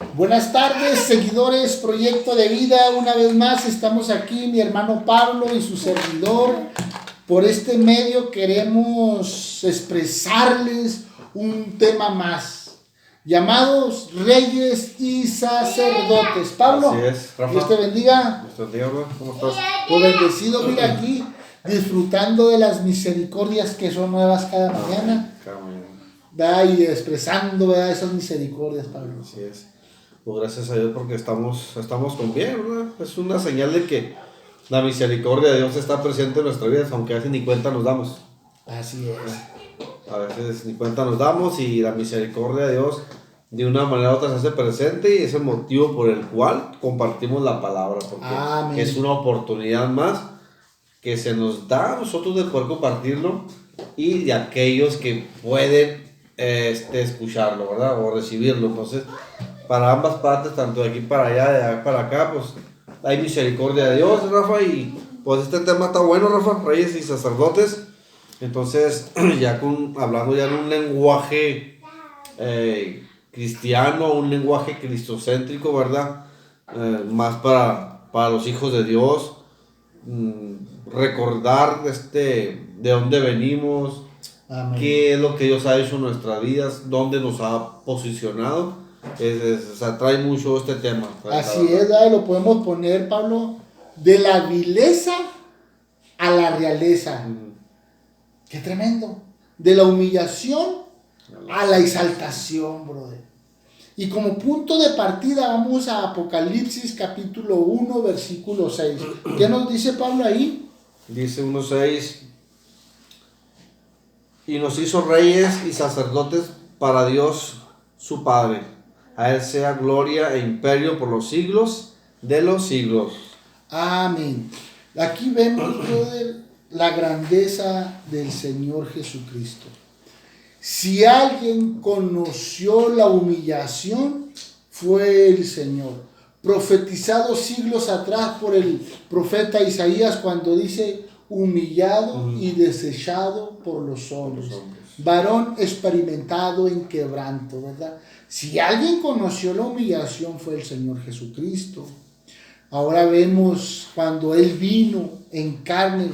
Buenas tardes, seguidores Proyecto de Vida. Una vez más estamos aquí, mi hermano Pablo y su servidor. Por este medio queremos expresarles un tema más, llamados Reyes y Sacerdotes. Pablo, Así es, Rafa. Dios te bendiga. Dios te bendiga, bro. ¿Cómo estás? Pues bendecido, mira aquí, disfrutando de las misericordias que son nuevas cada mañana. Cada mañana. ¿Verdad? Y expresando, ¿verdad?, esas misericordias, Pablo. Así es. Pues gracias a Dios porque estamos con bien, ¿verdad? Es una señal de que la misericordia de Dios está presente en nuestra vida, aunque a veces ni cuenta nos damos. Así es. A veces ni cuenta nos damos y la misericordia de Dios de una manera u otra se hace presente y es el motivo por el cual compartimos la palabra, porque Amén. es una oportunidad más que se nos da a nosotros de poder compartirlo y de aquellos que pueden escucharlo, ¿verdad? O recibirlo. Entonces, para ambas partes, tanto de aquí para allá, de allá para acá, pues hay misericordia de Dios, Rafa, y pues este tema está bueno, Rafa, Reyes y Sacerdotes. Entonces, hablando ya en un lenguaje cristiano, un lenguaje cristocéntrico, ¿verdad? Más para los hijos de Dios, recordar de dónde venimos, Amén. qué es lo que Dios ha hecho en nuestras vidas, dónde nos ha posicionado. O sea, trae mucho este tema. Así es, ¿verdad? Lo podemos poner, Pablo, de la vileza a la realeza. Qué tremendo. De la humillación a la exaltación, brother. Y como punto de partida vamos a Apocalipsis capítulo 1, versículo 6. ¿Qué nos dice Pablo ahí? Dice 1:6: y nos hizo reyes y sacerdotes para Dios su Padre. A Él sea gloria e imperio por los siglos de los siglos. Amén. Aquí vemos, brother, la grandeza del Señor Jesucristo. Si alguien conoció la humillación, fue el Señor. Profetizado siglos atrás por el profeta Isaías cuando dice: humillado y desechado por los hombres, varón experimentado en quebranto, ¿verdad? Si alguien conoció la humillación, fue el Señor Jesucristo. Ahora vemos cuando Él vino en carne,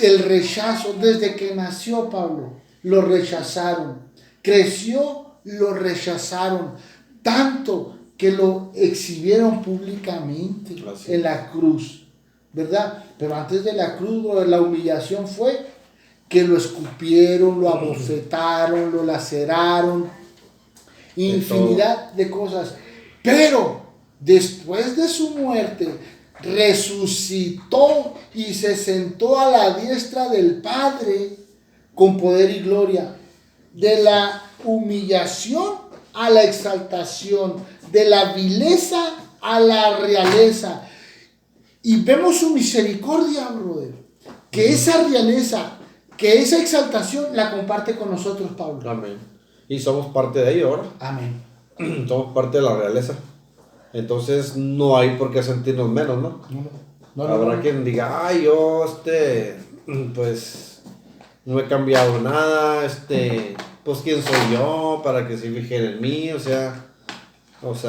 el rechazo desde que nació, Pablo, lo rechazaron. Creció, lo rechazaron, tanto que lo exhibieron públicamente en la cruz, ¿verdad? Pero antes de la cruz, la humillación fue que lo escupieron, lo abofetaron, lo laceraron, infinidad de cosas. Pero después de su muerte, resucitó y se sentó a la diestra del Padre con poder y gloria. De la humillación a la exaltación, de la vileza a la realeza. Y vemos su misericordia, brother. Que esa realeza, que esa exaltación la comparte con nosotros, Pablo. Amén. Y somos parte de ello ahora. Amén. Somos parte de la realeza. Entonces no hay por qué sentirnos menos, ¿no? Habrá quien diga: ay, yo, pues no he cambiado nada, pues quién soy yo para que se fijen en mí, o sea, pues,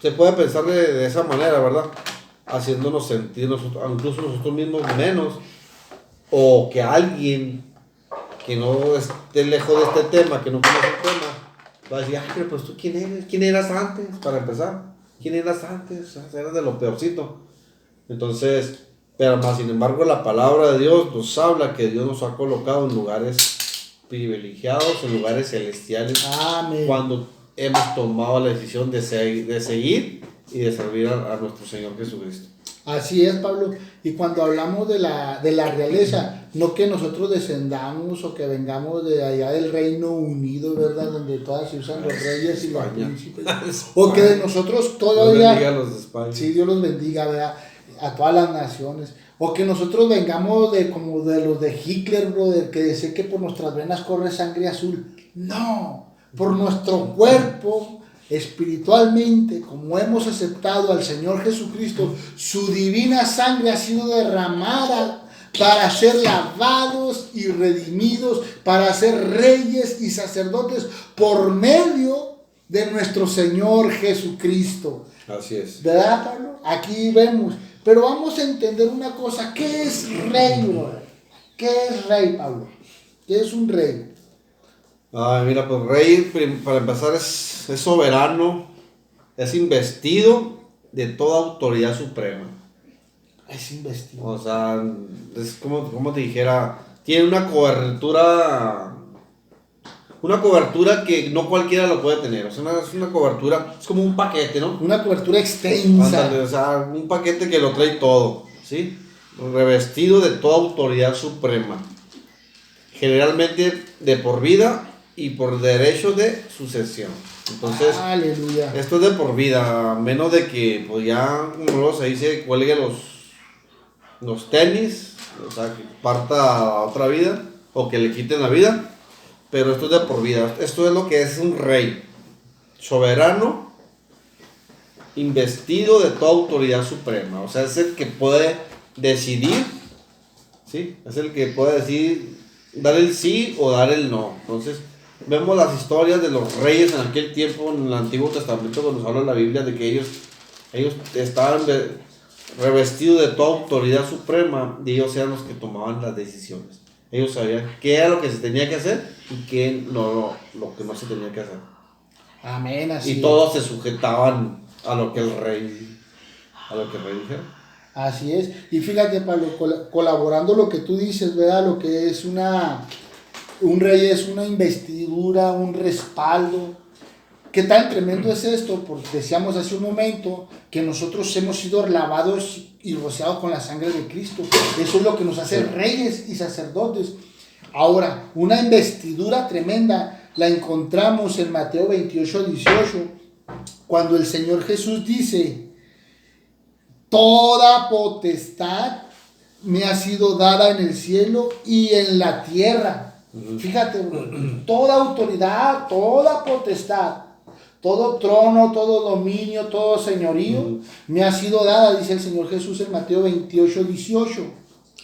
se puede pensar de esa manera, ¿verdad? Haciéndonos sentir incluso nosotros mismos menos, o que alguien que no esté lejos de este tema, que no conoce el tema, va a decir: ay, pero pues tú ¿quién eres? ¿Quién eras antes? Para empezar, ¿quién eras antes? O sea, eras de lo peorcito. Entonces, pero más sin embargo la palabra de Dios nos habla que Dios nos ha colocado en lugares privilegiados, en lugares celestiales. Amén. Cuando hemos tomado la decisión de seguir y de servir a nuestro Señor Jesucristo. Así es, Pablo. Y cuando hablamos de la realeza, no que nosotros descendamos o que vengamos de allá del Reino Unido, ¿verdad? Donde todas se usan los reyes y los príncipes. O que de nosotros todavía... Dios bendiga a los de España. Sí, Dios los bendiga, ¿verdad? A todas las naciones. O que nosotros vengamos como de los de Hitler, brother, que decía que por nuestras venas corre sangre azul. No, por nuestro cuerpo, espiritualmente, como hemos aceptado al Señor Jesucristo, su divina sangre ha sido derramada para ser lavados y redimidos, para ser reyes y sacerdotes por medio de nuestro Señor Jesucristo. Así es. ¿Verdad, Pablo? Aquí vemos. Pero vamos a entender una cosa. ¿Qué es rey, brother? ¿Qué es rey, Pablo? ¿Qué es un rey? Ay, mira, pues rey, para empezar, es soberano, es investido de toda autoridad suprema. Es investido. O sea, es como te dijera, tiene una cobertura que no cualquiera lo puede tener. O sea, es una cobertura, es como un paquete, ¿no? Una cobertura extensa. Ándale, o sea, un paquete que lo trae todo, ¿sí? Revestido de toda autoridad suprema. Generalmente de por vida y por derecho de sucesión. Entonces, aleluya. Esto es de por vida, a menos de que, pues ya, como luego se dice, cuelgue los tenis, o sea, que parta a otra vida, o que le quiten la vida, pero esto es de por vida. Esto es lo que es un rey, soberano, investido de toda autoridad suprema, o sea, es el que puede decidir, ¿sí? Es el que puede decidir, dar el sí o dar el no. Entonces, vemos las historias de los reyes en aquel tiempo, en el Antiguo Testamento, cuando nos habla la Biblia de que ellos estaban revestidos de toda autoridad suprema y ellos eran los que tomaban las decisiones. Ellos sabían qué era lo que se tenía que hacer y qué lo que no se tenía que hacer. Amén, así y todos se sujetaban a lo que el rey dijera. Así es. Y fíjate, Pablo, colaborando lo que tú dices, ¿verdad? Lo que es un rey es una investidura, un respaldo. ¿Qué tan tremendo es esto? Porque decíamos hace un momento que nosotros hemos sido lavados y rociados con la sangre de Cristo. Eso es lo que nos hace reyes y sacerdotes. Ahora, una investidura tremenda la encontramos en Mateo 28:18, cuando el Señor Jesús dice: toda potestad me ha sido dada en el cielo y en la tierra. Fíjate, bro, toda autoridad, toda potestad, todo trono, todo dominio, todo señorío me ha sido dada, dice el Señor Jesús en Mateo 28:18.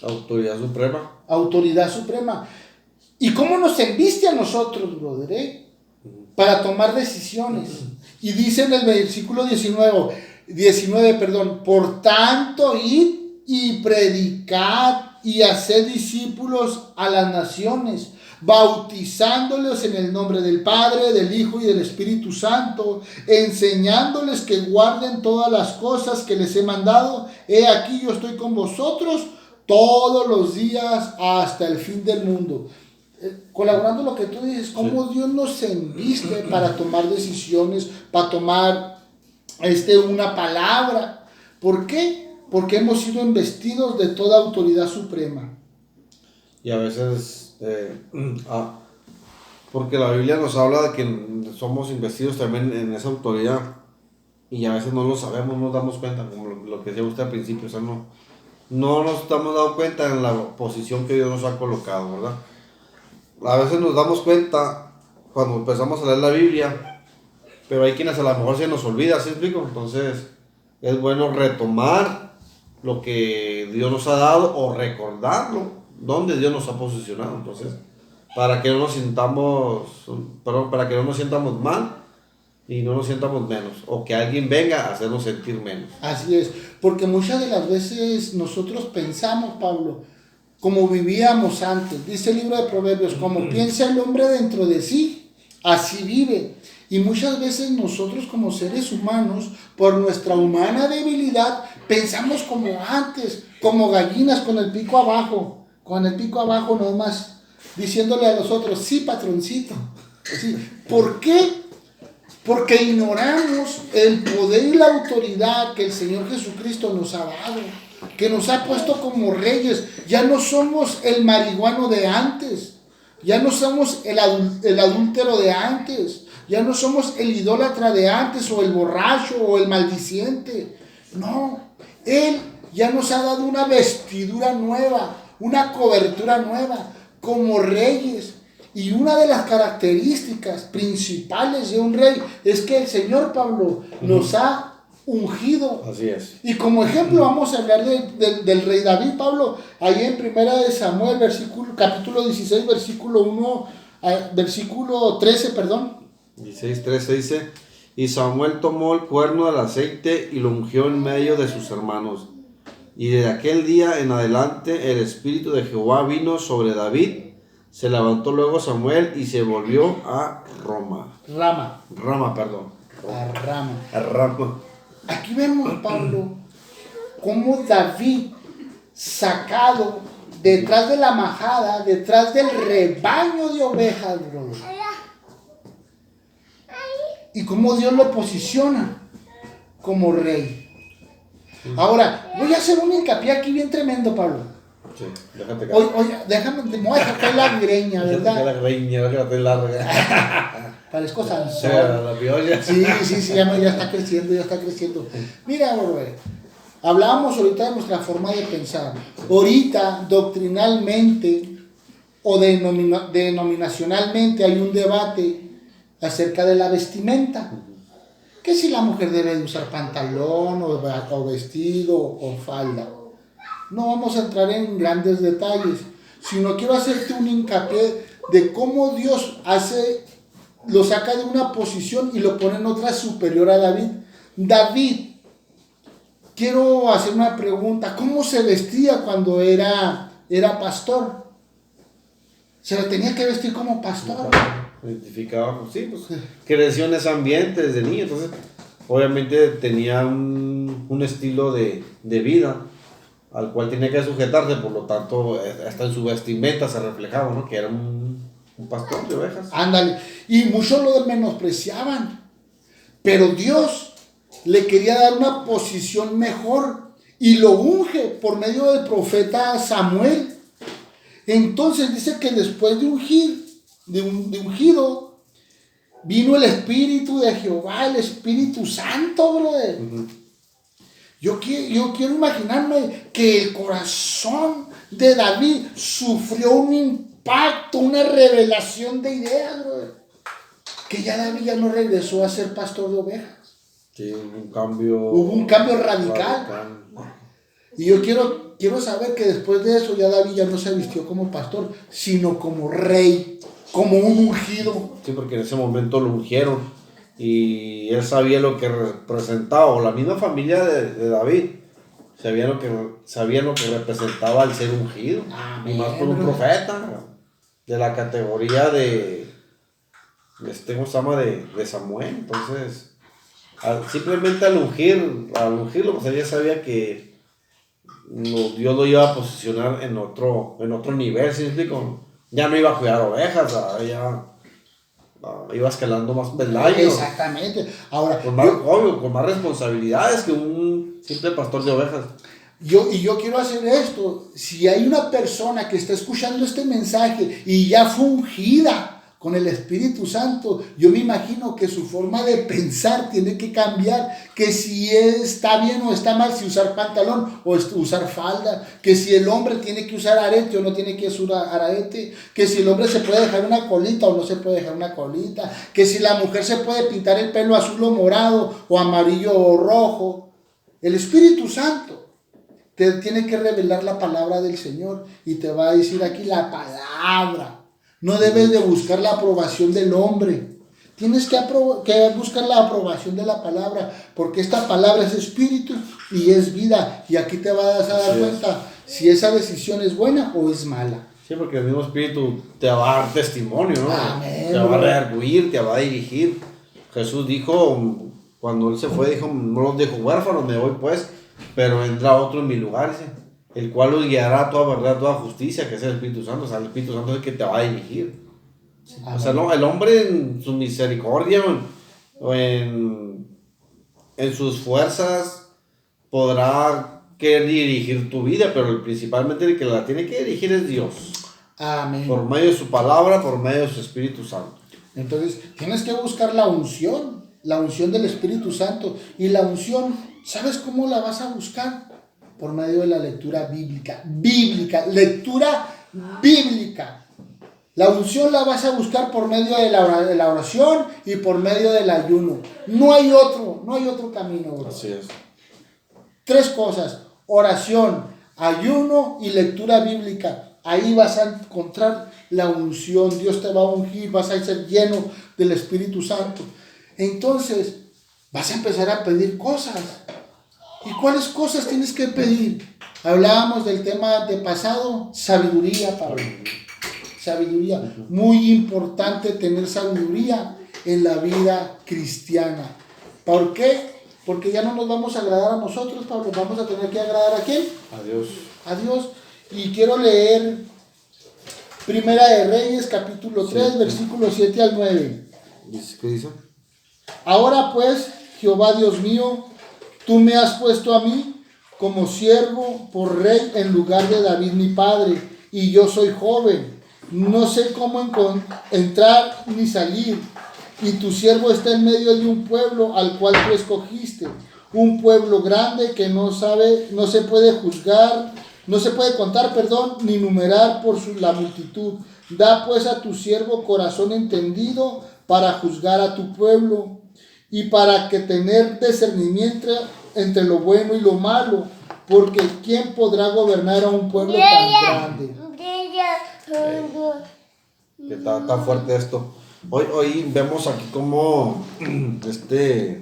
Autoridad suprema. Autoridad suprema. ¿Y cómo nos enviste a nosotros, brother? Para tomar decisiones. Y dice en el versículo 19, por tanto, id y predicad y haced discípulos a las naciones, bautizándoles en el nombre del Padre, del Hijo y del Espíritu Santo, enseñándoles que guarden todas las cosas que les he mandado. He aquí, yo estoy con vosotros todos los días hasta el fin del mundo. Colaborando lo que tú dices, cómo Dios nos enviste para tomar decisiones, para tomar una palabra. ¿Por qué? Porque hemos sido investidos de toda autoridad suprema. Y a veces, porque la Biblia nos habla de que somos investidos también en esa autoridad, y a veces no lo sabemos, no nos damos cuenta, como lo que decía usted al principio, o sea, no nos estamos dando cuenta en la posición que Dios nos ha colocado, ¿verdad? A veces nos damos cuenta cuando empezamos a leer la Biblia, pero hay quienes a lo mejor se nos olvida, ¿sí explico? Entonces es bueno retomar lo que Dios nos ha dado o recordarlo, donde Dios nos ha posicionado. Entonces, para que no nos sientamos mal y no nos sientamos menos, o que alguien venga a hacernos sentir menos. Así es, porque muchas de las veces nosotros pensamos, Pablo, como vivíamos antes. Dice el libro de Proverbios, como piensa el hombre dentro de sí, así vive. Y muchas veces nosotros como seres humanos, por nuestra humana debilidad, pensamos como antes, como gallinas con el pico abajo nomás, diciéndole a los otros: sí, patroncito. ¿Sí? ¿Por qué? Porque ignoramos el poder y la autoridad que el Señor Jesucristo nos ha dado, que nos ha puesto como reyes. Ya no somos el marihuano de antes, ya no somos el adúltero de antes, ya no somos el idólatra de antes, o el borracho, o el maldiciente. No, Él ya nos ha dado una vestidura nueva, una cobertura nueva, como reyes. Y una de las características principales de un rey es que el Señor, Pablo, nos ha ungido. Así es. Y como ejemplo vamos a hablar del rey David, Pablo, ahí en 1 Samuel, capítulo 16, versículo 13, 16:13 dice: y Samuel tomó el cuerno del aceite y lo ungió en medio de sus hermanos. Y desde aquel día en adelante el Espíritu de Jehová vino sobre David. Se levantó luego Samuel y se volvió a Rama. Aquí vemos, Pablo, cómo David, sacado detrás de la majada, detrás del rebaño de ovejas, bro, y cómo Dios lo posiciona como rey. Ahora, voy a hacer un hincapié aquí bien tremendo, Pablo. Sí, déjate caer. Oye, déjame, me voy a dejar caer la greña, ¿verdad? Déjate la greña, déjate larga. Parezco Sansón. La piolla. Sí, ya está creciendo. Mira, bro, hablábamos ahorita de nuestra forma de pensar. Ahorita, doctrinalmente o denominacionalmente, hay un debate acerca de la vestimenta. Que si la mujer debe de usar pantalón o vestido o falda. No vamos a entrar en grandes detalles, sino quiero hacerte un hincapié de cómo Dios lo saca de una posición y lo pone en otra superior a David. David, quiero hacer una pregunta, ¿cómo se vestía cuando era pastor? ¿Se lo tenía que vestir como pastor? Identificaba, sí, pues creció en ese ambiente desde niño, entonces obviamente tenía un estilo de vida al cual tenía que sujetarse, por lo tanto hasta en su vestimenta se reflejaba, ¿no? Que era un pastor de ovejas. Ándale, y muchos lo menospreciaban, pero Dios le quería dar una posición mejor y lo unge por medio del profeta Samuel. Entonces dice que después de ungido, vino el Espíritu de Jehová, el Espíritu Santo, brother. Uh-huh. Yo quiero imaginarme que el corazón de David sufrió un impacto, una revelación de ideas, brother. Que ya David ya no regresó a ser pastor de ovejas. Sí, hubo un cambio radical. Y yo quiero saber que después de eso ya David ya no se vistió como pastor, sino como rey, como un ungido. Sí, porque en ese momento lo ungieron y él sabía lo que representaba, o la misma familia de David sabía lo que representaba el ser ungido. Amén, y más por un profeta de la categoría de ¿cómo se llama? De Samuel. Entonces, simplemente al ungirlo, pues ella sabía que Dios lo iba a posicionar en otro nivel, ¿sí me explico? Ya no iba a cuidar ovejas, ya iba escalando más peldaños. Exactamente. Ahora, con más responsabilidades que un simple pastor de ovejas. Yo quiero hacer esto. Si hay una persona que está escuchando este mensaje y ya fue ungida con el Espíritu Santo, yo me imagino que su forma de pensar tiene que cambiar, que si está bien o está mal si usar pantalón o usar falda, que si el hombre tiene que usar arete o no tiene que usar arete, que si el hombre se puede dejar una colita o no se puede dejar una colita, que si la mujer se puede pintar el pelo azul o morado o amarillo o rojo. El Espíritu Santo te tiene que revelar la palabra del Señor y te va a decir aquí la palabra. No debes de buscar la aprobación del hombre. Tienes que buscar la aprobación de la palabra, porque esta palabra es espíritu y es vida. Y aquí te vas a dar cuenta si esa decisión es buena o es mala. Sí, porque el mismo espíritu te va a dar testimonio, ¿no? Amén. Te va a redarguir, te va a dirigir. Jesús dijo, cuando él se fue, dijo, no los dejo huérfanos, me voy pues, pero vendrá otro en mi lugar, dice, el cual los guiará a toda verdad, a toda justicia, que es el Espíritu Santo. O sea, el Espíritu Santo es el que te va a dirigir. O sea, no, el hombre en su misericordia o en sus fuerzas podrá querer dirigir tu vida, pero principalmente el que la tiene que dirigir es Dios. Amén. Por medio de su palabra, por medio de su Espíritu Santo. Entonces, tienes que buscar la unción del Espíritu Santo. Y la unción, ¿sabes cómo la vas a buscar? Por medio de la lectura bíblica. Lectura bíblica. La unción la vas a buscar por medio de la oración y por medio del ayuno. No hay otro camino, bro. Así es. 3 cosas: oración, ayuno y lectura bíblica. ahí vas a encontrar la unción, Dios te va a ungir, vas a ser lleno del Espíritu Santo. Entonces, vas a empezar a pedir cosas. ¿Y cuáles cosas tienes que pedir? Hablábamos del tema de pasado, sabiduría, Pablo. Sabiduría. Muy importante tener sabiduría en la vida cristiana. ¿Por qué? Porque ya no nos vamos a agradar a nosotros, Pablo. Vamos a tener que agradar ¿a quién? A Dios. A Dios. Y quiero leer Primera de Reyes, capítulo 3, versículos 7 al 9. ¿Qué dice? Ahora pues, Jehová Dios mío, tú me has puesto a mí como siervo por rey en lugar de David mi padre, y yo soy joven, no sé cómo entrar ni salir, y tu siervo está en medio de un pueblo al cual tú escogiste, un pueblo grande que no se puede contar, ni numerar por la multitud. Da pues a tu siervo corazón entendido para juzgar a tu pueblo, y para que tener discernimiento entre lo bueno y lo malo, porque ¿quién podrá gobernar a un pueblo tan grande? Que está fuerte esto. Hoy vemos aquí como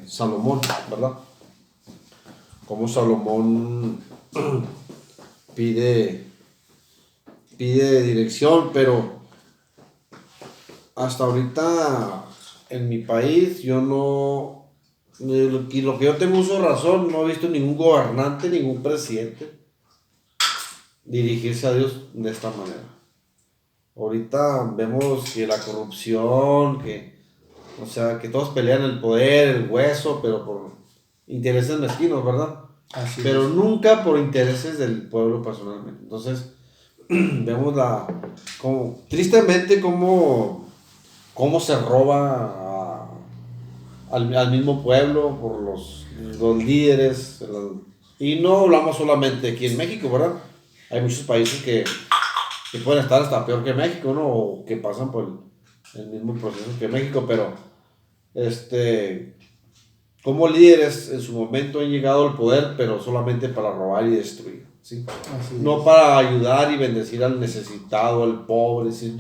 Salomón, ¿verdad? Como Salomón pide dirección, pero hasta ahorita en mi país yo no, lo que yo tengo uso de razón, no he visto ningún gobernante, ningún presidente dirigirse a Dios de esta manera. Ahorita vemos que la corrupción, que todos pelean el poder, el hueso, pero por intereses mezquinos, ¿verdad? Así pero es. Nunca por intereses del pueblo personalmente. Entonces, vemos tristemente cómo se roba al mismo pueblo por los líderes. Y no hablamos solamente aquí en México, ¿verdad? Hay muchos países que pueden estar hasta peor que México, ¿no? O que pasan por el mismo proceso que México, pero como líderes en su momento han llegado al poder, pero solamente para robar y destruir, ¿sí? No para ayudar y bendecir al necesitado, al pobre, ¿sí?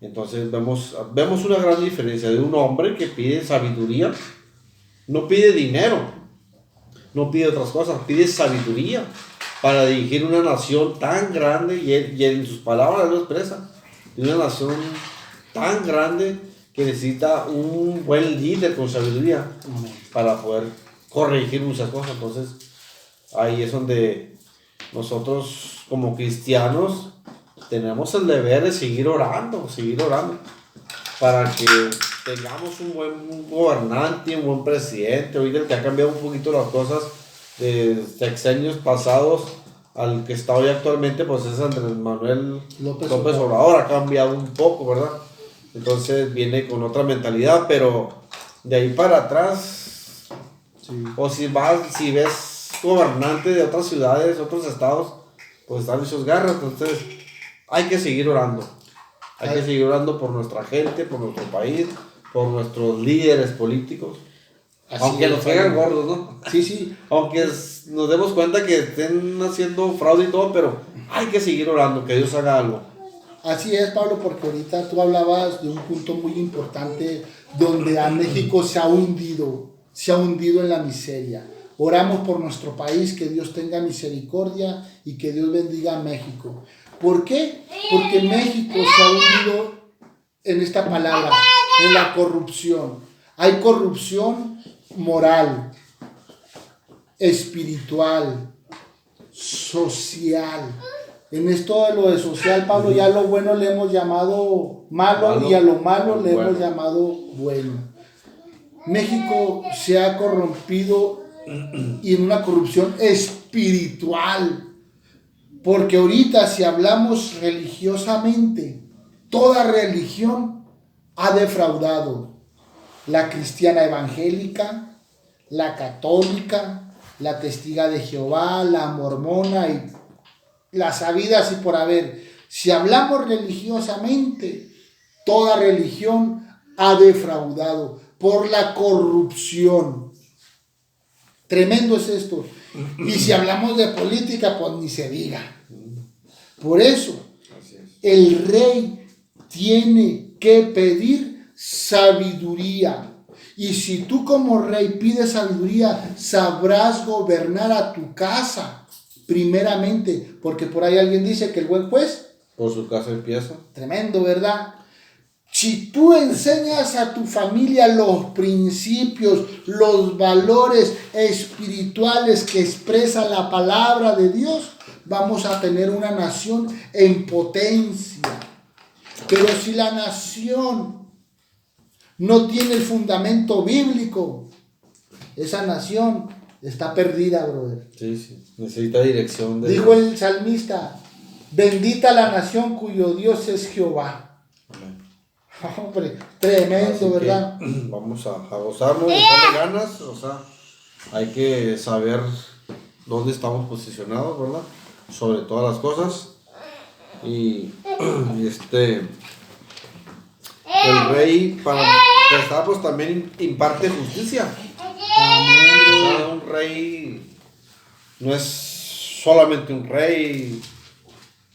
Entonces vemos una gran diferencia de un hombre que pide sabiduría, no pide dinero, no pide otras cosas, pide sabiduría para dirigir una nación tan grande, y en sus palabras lo expresa, una nación tan grande que necesita un buen líder con sabiduría para poder corregir muchas cosas. Entonces ahí es donde nosotros como cristianos tenemos el deber de seguir orando para que tengamos un buen gobernante, un buen presidente. Hoy el que ha cambiado un poquito las cosas de sexenios pasados al que está hoy actualmente, pues es Andrés Manuel López Obrador. Ha cambiado un poco, ¿verdad? Entonces viene con otra mentalidad, pero de ahí para atrás, sí. O si ves gobernantes de otras ciudades, otros estados, pues están hechos garras. Entonces hay que seguir orando. Hay que seguir orando por nuestra gente, por nuestro país, por nuestros líderes políticos. Aunque nos caigan gordos, ¿no? Sí. Aunque nos demos cuenta que estén haciendo fraude y todo, pero hay que seguir orando, que Dios haga algo. Así es, Pablo, porque ahorita tú hablabas de un punto muy importante donde a México se ha hundido en la miseria. Oramos por nuestro país, que Dios tenga misericordia y que Dios bendiga a México. ¿Por qué? Porque México se ha hundido en esta palabra, en la corrupción. Hay corrupción moral, espiritual, social. En esto de lo de social, Pablo, ya lo bueno le hemos llamado malo y a lo malo le hemos llamado bueno. México se ha corrompido y en una corrupción espiritual. Porque ahorita si hablamos religiosamente, toda religión ha defraudado. La cristiana evangélica, la católica, la testiga de Jehová, la mormona y las habidas y por haber. Si hablamos religiosamente, toda religión ha defraudado por la corrupción. Tremendo es esto. Y si hablamos de política, pues ni se diga. Por eso, el rey tiene que pedir sabiduría. Y si tú como rey pides sabiduría, sabrás gobernar a tu casa, primeramente. Porque por ahí alguien dice que el buen juez por su casa empieza. Tremendo, ¿verdad? Si tú enseñas a tu familia los principios, los valores espirituales que expresa la palabra de Dios, vamos a tener una nación en potencia. Pero si la nación no tiene el fundamento bíblico, esa nación está perdida, brother. Sí. Necesita dirección de Dijo Dios. el salmista, bendita la nación cuyo Dios es Jehová. Amén. Hombre, tremendo, ¿verdad? Vamos a gozarnos, echarle ganas, o sea, hay que saber dónde estamos posicionados, ¿verdad? Sobre todas las cosas. Y el rey, para empezar, pues también imparte justicia. O sea, un rey no es solamente un rey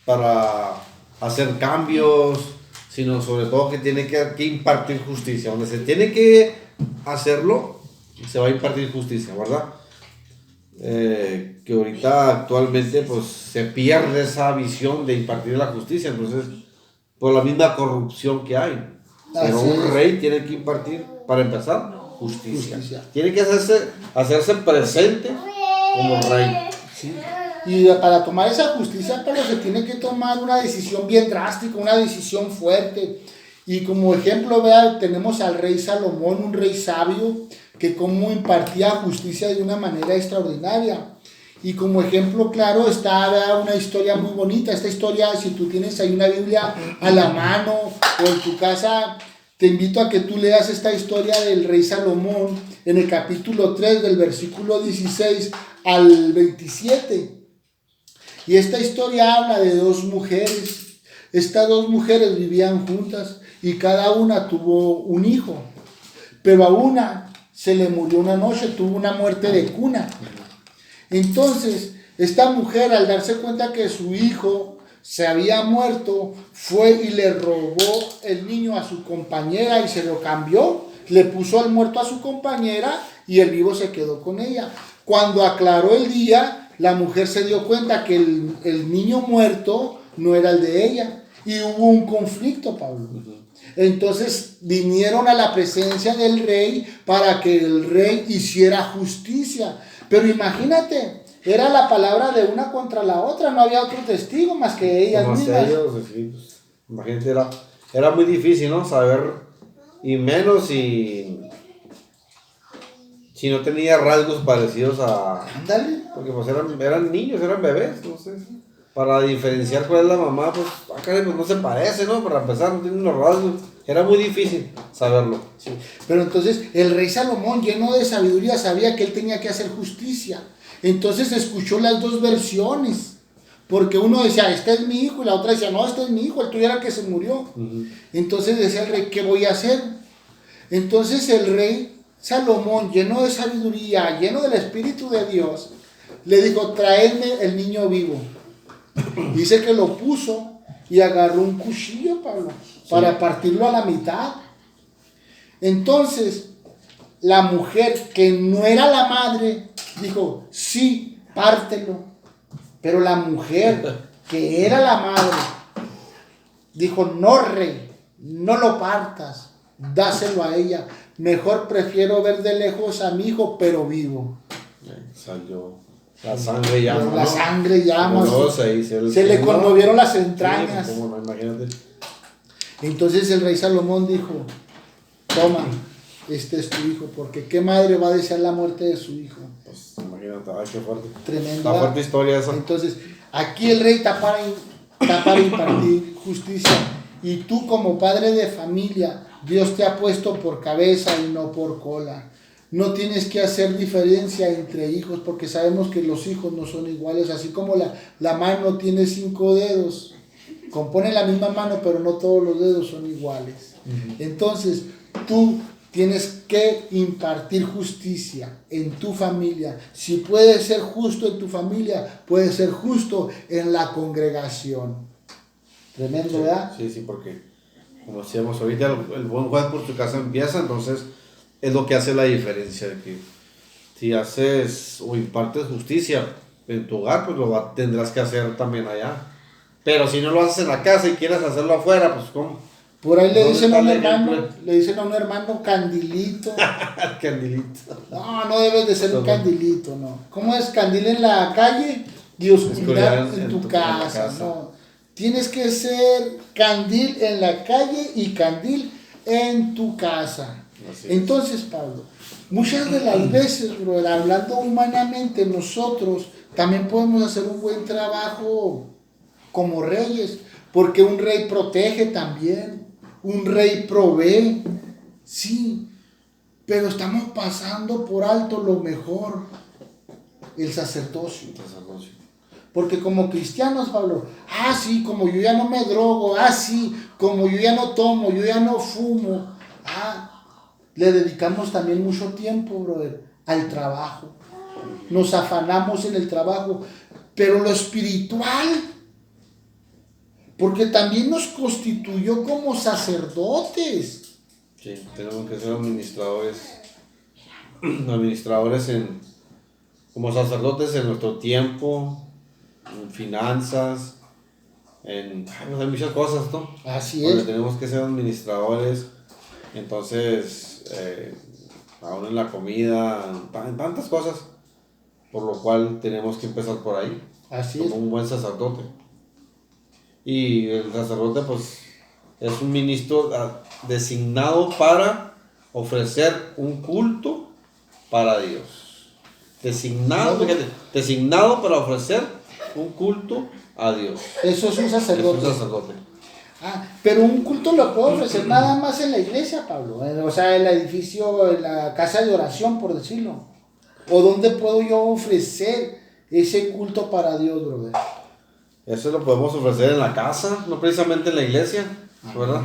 para hacer cambios, sino sobre todo que tiene que impartir justicia. Donde se tiene que hacerlo, se va a impartir justicia, ¿verdad? Que ahorita actualmente pues se pierde esa visión de impartir la justicia, entonces por la misma corrupción que hay. Pero un rey tiene que impartir, para empezar, justicia. Tiene que hacerse presente como rey. Sí. Y para tomar esa justicia, pero se tiene que tomar una decisión bien drástica, una decisión fuerte. Y como ejemplo, vea, tenemos al rey Salomón, un rey sabio, que como impartía justicia de una manera extraordinaria. Y como ejemplo claro está una historia muy bonita. Esta historia, si tú tienes ahí una Biblia a la mano o en tu casa, te invito a que tú leas esta historia del rey Salomón en el capítulo 3 del versículo 16 al 27. Y esta historia habla de dos mujeres. Estas dos mujeres vivían juntas y cada una tuvo un hijo. Pero a una se le murió una noche, tuvo una muerte de cuna. Entonces, esta mujer, al darse cuenta que su hijo se había muerto, fue y le robó el niño a su compañera y se lo cambió. Le puso el muerto a su compañera y el vivo se quedó con ella. Cuando aclaró el día, la mujer se dio cuenta que el niño muerto no era el de ella. Y hubo un conflicto, Pablo. Entonces vinieron a la presencia del rey para que el rey hiciera justicia. Pero imagínate, era la palabra de una contra la otra, no había otro testigo más que ellas mismas. Imagínate, era muy difícil, ¿no? Saber, y menos si no tenía rasgos parecidos a... Ándale. Porque pues eran niños, eran bebés, entonces, para diferenciar cuál es la mamá, pues, pues no se parece, ¿no? Para empezar, no tiene unos rasgos. Era muy difícil saberlo. Sí. Pero entonces el rey Salomón, lleno de sabiduría, sabía que él tenía que hacer justicia. Entonces escuchó las dos versiones. Porque uno decía, este es mi hijo, y la otra decía, no, este es mi hijo, el tuyo era el que se murió. Entonces decía el rey, ¿qué voy a hacer? Entonces el rey Salomón, lleno de sabiduría, lleno del Espíritu de Dios, le dijo, traedme el niño vivo. Dice que lo puso y agarró un cuchillo, Pablo, para partirlo a la mitad. Entonces, la mujer que no era la madre, dijo, sí, pártelo. Pero la mujer que era la madre, dijo, no, rey, no lo partas, dáselo a ella. Mejor prefiero ver de lejos a mi hijo, pero vivo. Salió. La sangre llama. La sangre llama. Se le conmovieron las entrañas. Sí, ¿cómo no? Imagínate. Entonces el rey Salomón dijo, toma, este es tu hijo, porque ¿qué madre va a desear la muerte de su hijo? Pues imagínate, ay, qué fuerte. Tremenda. La fuerte historia esa. Entonces, aquí el rey está para impartir justicia. Y tú como padre de familia, Dios te ha puesto por cabeza y no por cola. No tienes que hacer diferencia entre hijos, porque sabemos que los hijos no son iguales. Así como la mano tiene 5 dedos, compone la misma mano, pero no todos los dedos son iguales. Entonces, tú tienes que impartir justicia en tu familia. Si puedes ser justo en tu familia, puedes ser justo en la congregación. Tremendo, Sí, ¿verdad? sí, porque como decíamos ahorita, el buen juez por tu casa empieza, entonces es lo que hace la diferencia, de que si haces o impartes justicia en tu hogar, pues tendrás que hacer también allá. Pero si no lo haces en la casa y quieres hacerlo afuera, pues ¿cómo? Por ahí le ¿Dónde dicen está a un el hermano, ejemplo? le dicen a un hermano candilito. El candilito. No, no debes de ser un Todo. candilito, no. ¿Cómo es candil en la calle y oscuridad Oscuridad en tu en la casa? casa. No. Tienes que ser candil en la calle y candil en tu casa. Así es. Entonces, Pablo, muchas de las veces, brother, hablando humanamente, nosotros también podemos hacer un buen trabajo como reyes, porque un rey protege también, un rey provee, sí, pero estamos pasando por alto lo mejor, el sacerdocio. Porque como cristianos, Pablo, sí, como yo ya no me drogo, sí, como yo ya no tomo, yo ya no fumo, le dedicamos también mucho tiempo, brother, al trabajo. Nos afanamos en el trabajo, pero lo espiritual, porque también nos constituyó como sacerdotes. Sí, tenemos que ser administradores como sacerdotes en nuestro tiempo, en finanzas, hay muchas cosas, ¿no? Así Donde es. tenemos que ser administradores, entonces, aún en la comida, en tantas cosas, por lo cual tenemos que empezar por ahí, Así como es. un buen sacerdote. Y el sacerdote, pues, es un ministro designado para ofrecer un culto para Dios. Designado para ofrecer un culto a Dios. Eso es un sacerdote. Es un sacerdote. Pero un culto lo puedo ofrecer nada más en la iglesia, Pablo. O sea, en el edificio, en la casa de oración, por decirlo. ¿O dónde puedo yo ofrecer ese culto para Dios, brother? Eso lo podemos ofrecer en la casa, no precisamente en la iglesia, ¿verdad?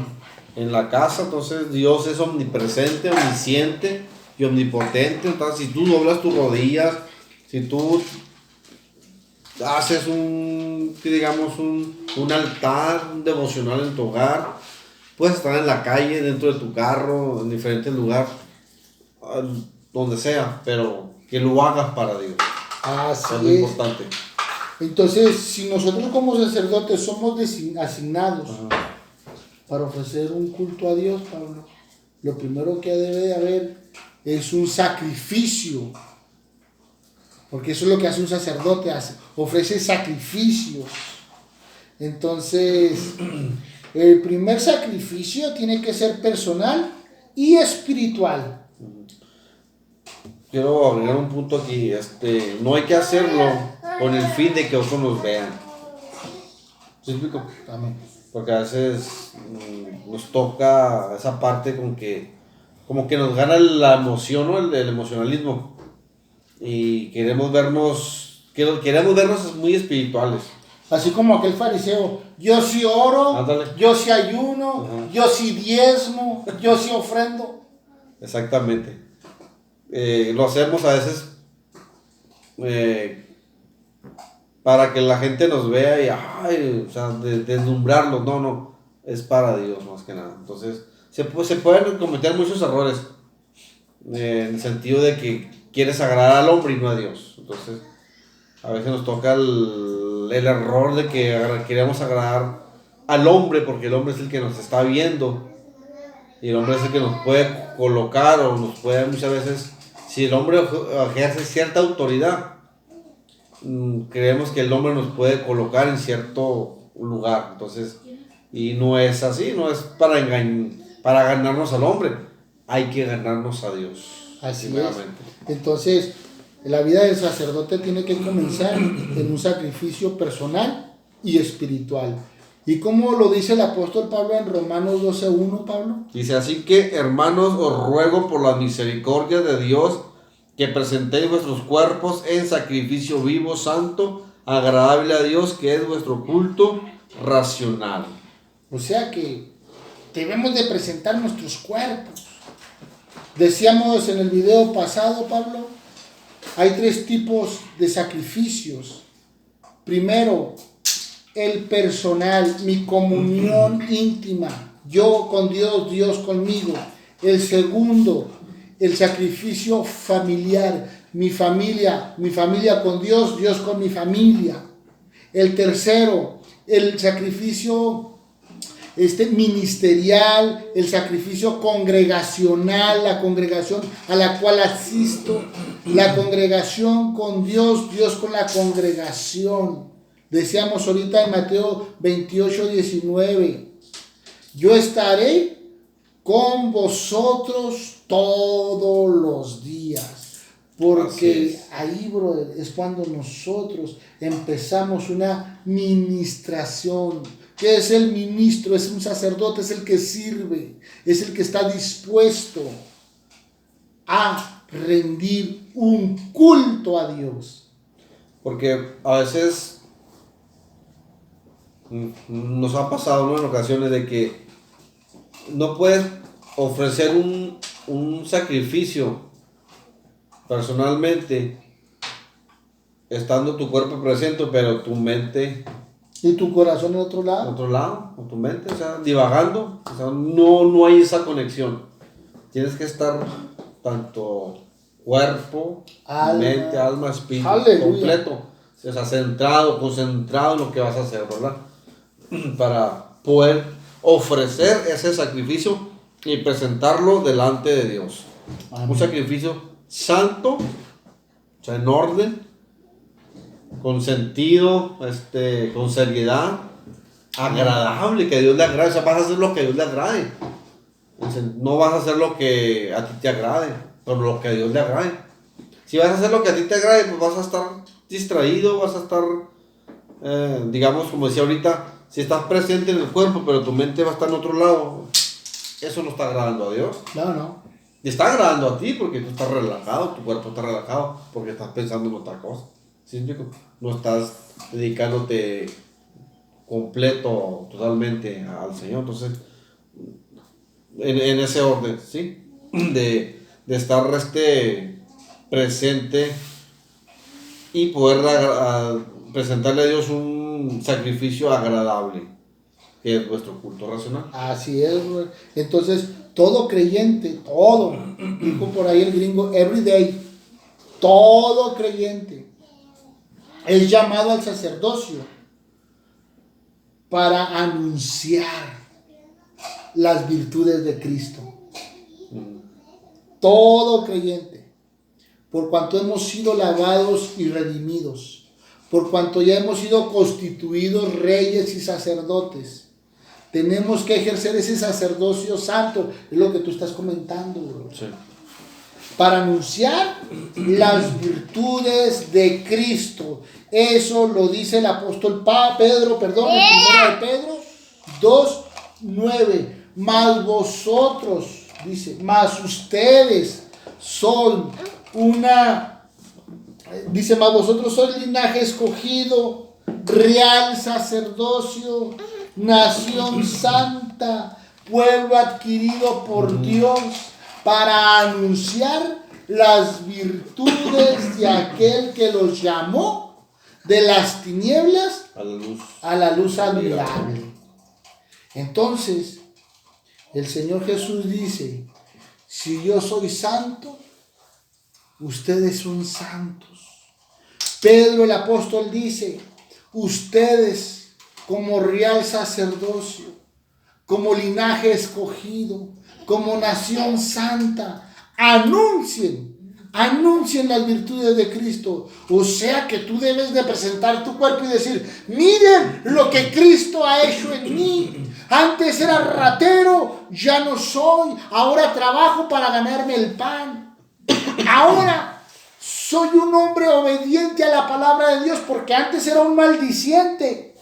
En la casa, entonces Dios es omnipresente, omnisciente y omnipotente. Entonces, si tú doblas tus rodillas, si tú haces un altar devocional en tu hogar, puedes estar en la calle, dentro de tu carro, en diferentes lugares, donde sea, pero que lo hagas para Dios. Así es lo importante. Entonces, si nosotros como sacerdotes somos asignados para ofrecer un culto a Dios, Pablo, lo primero que debe de haber es un sacrificio. Porque eso es lo que hace un sacerdote, ofrece sacrificios. Entonces, el primer sacrificio tiene que ser personal y espiritual. Quiero agregar un punto aquí, no hay que hacerlo con el fin de que otros nos vean. ¿Sí me explico? Amén. Porque a veces nos toca esa parte como que nos gana la emoción, ¿no? El emocionalismo. Y queremos vernos muy espirituales. Así como aquel fariseo, yo sí oro, Ándale. yo sí ayuno, yo sí diezmo, yo sí ofrendo. Exactamente. Lo hacemos a veces para que la gente nos vea y, deslumbrarlos. No, es para Dios más que nada. Entonces, se pueden cometer muchos errores en el sentido de que quieres agradar al hombre y no a Dios. Entonces, a veces nos toca el error de que queremos agradar al hombre porque el hombre es el que nos está viendo y el hombre es el que nos puede colocar o nos puede muchas veces, si el hombre ejerce cierta autoridad, creemos que el hombre nos puede colocar en cierto lugar. Entonces, y no es así, no es para ganarnos al hombre, hay que ganarnos a Dios. Así es. Entonces, la vida del sacerdote tiene que comenzar en un sacrificio personal y espiritual. ¿Y cómo lo dice el apóstol Pablo en Romanos 12:1, Pablo? Dice, así que, hermanos, os ruego por la misericordia de Dios que presentéis vuestros cuerpos en sacrificio vivo, santo, agradable a Dios, que es vuestro culto racional. O sea que debemos de presentar nuestros cuerpos. Decíamos en el video pasado, Pablo, hay 3 tipos de sacrificios. Primero, el personal, mi comunión íntima, yo con Dios, Dios conmigo. El segundo, el sacrificio familiar, mi familia con Dios, Dios con mi familia. El tercero, el sacrificio ministerial, el sacrificio congregacional, la congregación a la cual asisto, la congregación con Dios, Dios con la congregación. Decíamos ahorita en Mateo 28:19, yo estaré con vosotros todos los días. Porque ahí, brother, es cuando nosotros empezamos una ministración. ¿Qué es el ministro? Es un sacerdote, es el que sirve, es el que está dispuesto a rendir un culto a Dios. Porque a veces nos ha pasado, ¿no?, en ocasiones de que no puedes ofrecer un sacrificio personalmente, estando tu cuerpo presente, pero tu mente y tu corazón en otro lado. En otro lado, con tu mente, o sea, divagando. O sea, no hay esa conexión. Tienes que estar tanto cuerpo, mente, alma, espíritu, aleluya, completo. O sea, centrado, concentrado en lo que vas a hacer, ¿verdad? Para poder ofrecer ese sacrificio y presentarlo delante de Dios. Amén. Un sacrificio santo, o sea, en orden, con sentido, con seriedad, agradable, que a Dios le agrade. O sea, vas a hacer lo que a Dios le agrade. No vas a hacer lo que a ti te agrade, pero lo que a Dios le agrade. Si vas a hacer lo que a ti te agrade, pues vas a estar distraído, vas a estar, digamos, como decía ahorita, si estás presente en el cuerpo, pero tu mente va a estar en otro lado, eso no está agradando a Dios. No. Y está agradando a ti porque tú estás relajado, tu cuerpo está relajado, porque estás pensando en otra cosa. ¿Sí? No estás dedicándote completo, totalmente al Señor. Entonces, en ese orden, ¿sí? De estar presente y poder presentarle a Dios un sacrificio agradable, que es nuestro culto racional. Así es, güey. Entonces, todo creyente, todo, dijo por ahí el gringo, every day, todo creyente es llamado al sacerdocio para anunciar las virtudes de Cristo. Todo creyente, por cuanto hemos sido lavados y redimidos, por cuanto ya hemos sido constituidos reyes y sacerdotes, tenemos que ejercer ese sacerdocio santo, es lo que tú estás comentando, bro. Sí. Para anunciar las virtudes de Cristo. Eso lo dice el apóstol Pedro, en 1 de Pedro 2:9. Mas vosotros, dice, mas ustedes son mas vosotros sois linaje escogido, real sacerdocio, nación santa, pueblo adquirido por Dios, para anunciar las virtudes de aquel que los llamó de las tinieblas a la luz admirable. Entonces, el Señor Jesús dice, si yo soy santo, ustedes son santos. Pedro el apóstol dice, ustedes como real sacerdocio, como linaje escogido, como nación santa, anuncien las virtudes de Cristo. O sea que tú debes de presentar tu cuerpo y decir, miren lo que Cristo ha hecho en mí. Antes era ratero, ya no soy. Ahora trabajo para ganarme el pan. Ahora soy un hombre obediente a la palabra de Dios, porque antes era un maldiciente.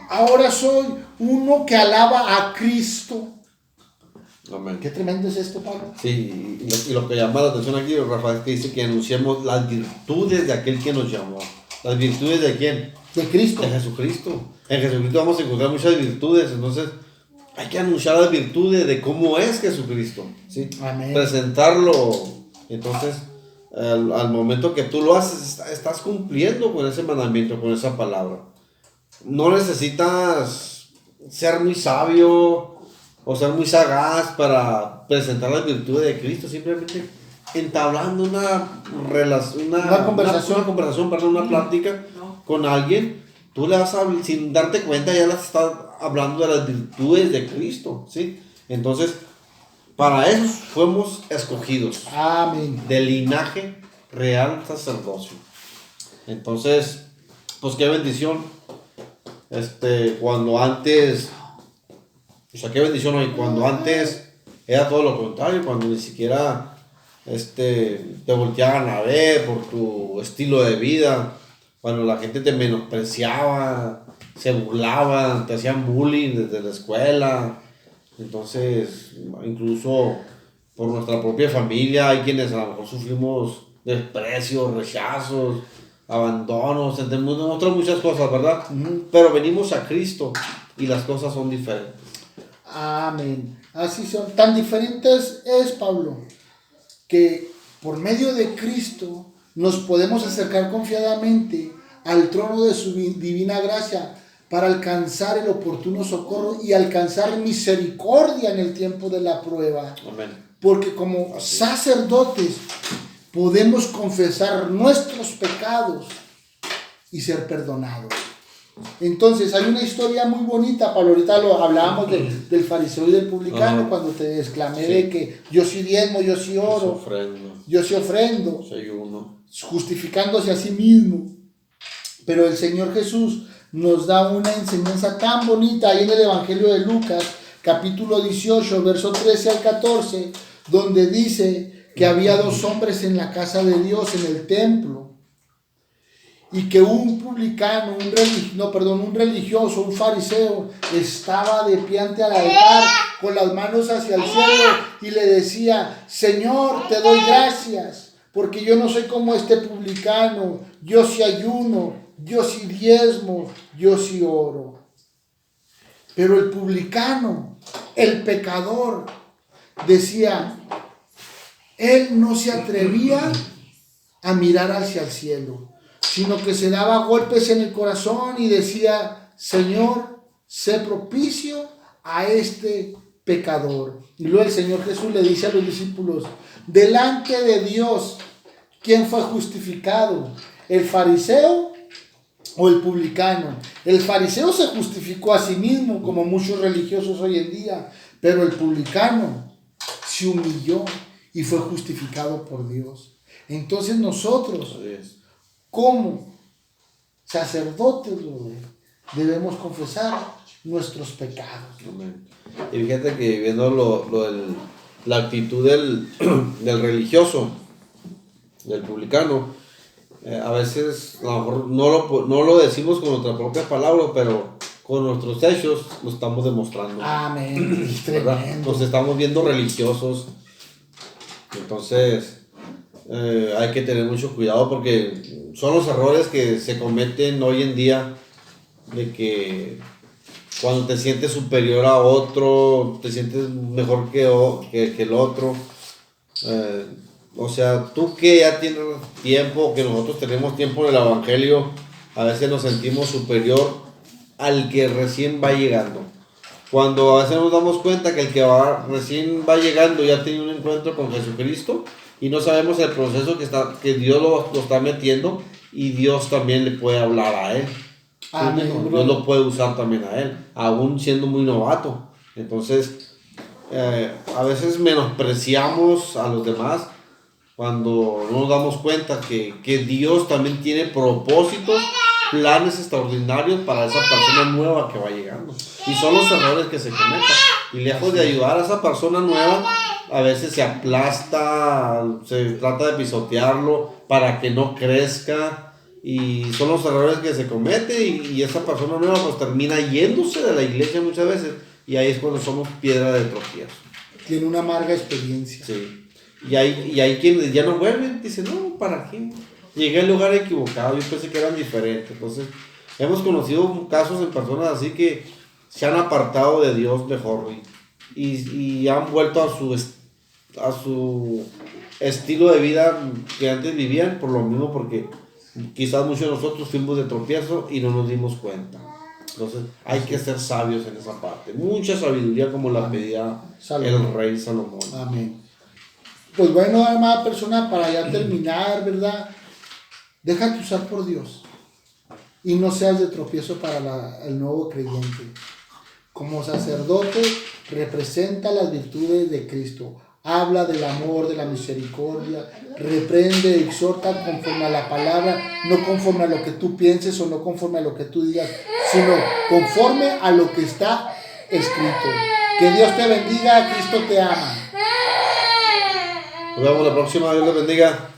Ahora soy uno que alaba a Cristo. Amén. Qué tremendo es esto, Pablo. Sí, y lo que llama la atención aquí, Rafael, es que dice que anunciemos las virtudes de aquel que nos llamó. ¿Las virtudes de quién? De Cristo. De Jesucristo. En Jesucristo vamos a encontrar muchas virtudes, entonces hay que anunciar las virtudes de cómo es Jesucristo, ¿sí? Amén. Presentarlo. Entonces, al momento que tú lo haces, estás cumpliendo con ese mandamiento, con esa palabra. no necesitas ser muy sabio o ser muy sagaz para presentar las virtudes de Cristo, simplemente entablando una plática con alguien, tú le vas a, sin darte cuenta, ya las estás hablando de las virtudes de Cristo, ¿sí? Entonces, para eso fuimos escogidos. Amén. De linaje real sacerdocio. Entonces, pues qué bendición. Cuando antes, o sea, qué bendición hoy. Cuando antes era todo lo contrario, cuando ni siquiera te volteaban a ver por tu estilo de vida, cuando la gente te menospreciaba, se burlaban, te hacían bullying desde la escuela. Entonces, incluso por nuestra propia familia, hay quienes a lo mejor sufrimos desprecios, rechazos, abandonos, entendemos otras muchas cosas, ¿verdad? Pero venimos a Cristo y las cosas son diferentes. Amén. Así son. Tan diferentes es, Pablo, que por medio de Cristo nos podemos acercar confiadamente al trono de su divina gracia para alcanzar el oportuno socorro y alcanzar misericordia en el tiempo de la prueba. Amén. Porque como sacerdotes podemos confesar nuestros pecados y ser perdonados. Entonces hay una historia muy bonita, Pablo, ahorita lo hablábamos del fariseo y del publicano, cuando te exclamé de que yo sí diezmo, yo sí oro, yo sí ofrendo, justificándose a sí mismo. Pero el Señor Jesús nos da una enseñanza tan bonita ahí en el Evangelio de Lucas, capítulo 18, verso 13 al 14, donde dice que había dos hombres en la casa de Dios, en el templo, y que un publicano, un religioso, un fariseo, estaba de pie ante el altar con las manos hacia el cielo y le decía: Señor, te doy gracias, porque yo no soy como este publicano, yo sí ayuno, yo sí diezmo, yo sí oro. Pero el publicano, el pecador, decía, él no se atrevía a mirar hacia el cielo, sino que se daba golpes en el corazón y decía: Señor, sé propicio a este pecador. Y luego el Señor Jesús le dice a los discípulos: delante de Dios, ¿quién fue justificado? ¿El fariseo o el publicano? El fariseo se justificó a sí mismo, como muchos religiosos hoy en día, pero el publicano se humilló y fue justificado por Dios. Entonces nosotros, como sacerdotes, debemos confesar nuestros pecados. Amén. Y fíjate que viendo la actitud del religioso, del publicano, a veces a lo mejor no lo decimos con nuestra propia palabra, pero con nuestros hechos lo estamos demostrando. Amén. Nos estamos viendo religiosos. Entonces hay que tener mucho cuidado, porque son los errores que se cometen hoy en día, de que cuando te sientes superior a otro, te sientes mejor que el otro. O sea, tú que ya tienes tiempo, que nosotros tenemos tiempo en el Evangelio, a veces nos sentimos superior al que recién va llegando. Cuando a veces nos damos cuenta que el que recién va llegando ya tiene un encuentro con Jesucristo y no sabemos el proceso que Dios lo está metiendo, y Dios también le puede hablar a él. Amén. Dios lo puede usar también a él, aún siendo muy novato. Entonces, a veces menospreciamos a los demás cuando no nos damos cuenta que Dios también tiene propósitos, planes extraordinarios para esa persona nueva que va llegando. Y son los errores que se cometen. Y lejos de ayudar a esa persona nueva, a veces se aplasta, se trata de pisotearlo para que no crezca. Y son los errores que se cometen, y esa persona nueva pues termina yéndose de la iglesia muchas veces. Y ahí es cuando somos piedra de tropiezo. Tiene una amarga experiencia. Sí. Y hay quienes ya no vuelven, dicen, no, ¿para qué? Llegué al lugar equivocado, yo pensé que eran diferentes. Entonces, hemos conocido casos de personas así que se han apartado de Dios mejor y han vuelto a su estilo de vida que antes vivían, por lo mismo, porque quizás muchos de nosotros fuimos de tropiezo y no nos dimos cuenta. Entonces hay que ser sabios en esa parte. Mucha sabiduría como la pedía el rey Salomón. Amén. Pues bueno, amada persona, para ya terminar, ¿verdad? Déjate usar por Dios. Y no seas de tropiezo para el nuevo creyente. Como sacerdote, representa las virtudes de Cristo. Habla del amor, de la misericordia, reprende, exhorta conforme a la palabra, no conforme a lo que tú pienses o no conforme a lo que tú digas, sino conforme a lo que está escrito. Que Dios te bendiga, Cristo te ama. Nos vemos la próxima, Dios les bendiga.